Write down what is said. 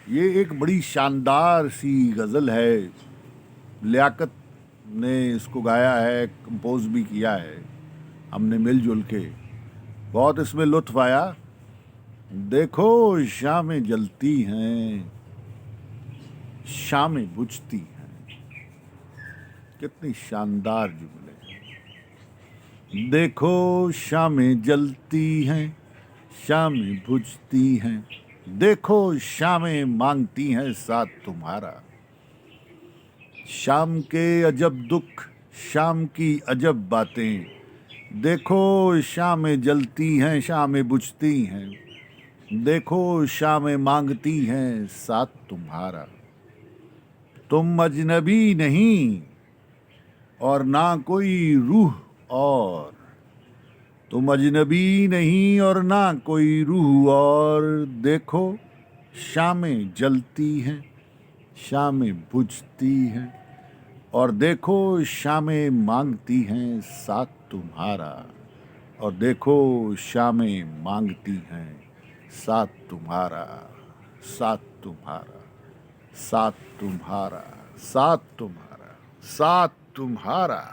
ये एक बड़ी शानदार सी गज़ल है। लियाकत ने इसको गाया है, कंपोज भी किया है हमने मिलजुल के। बहुत इसमें लुत्फ़ आया। देखो शामें जलती हैं, शामें बुझती हैं। कितनी शानदार जुमले हैं। देखो शामें जलती हैं, शामें बुझती हैं। देखो शामें मांगती हैं साथ तुम्हारा। शाम के अजब दुख, शाम की अजब बातें। देखो शामें जलती हैं, शामें बुझती हैं। देखो शामें मांगती हैं साथ तुम्हारा। तुम अजनबी नहीं और ना कोई रूह और। तुम अजनबी नहीं और ना कोई रूह और। देखो शामें जलती हैं, शामें बुझती हैं। और देखो शामें मांगती हैं साथ तुम्हारा। और देखो शामें मांगती हैं साथ तुम्हारा। साथ तुम्हारा, साथ तुम्हारा, साथ तुम्हारा, साथ तुम्हारा।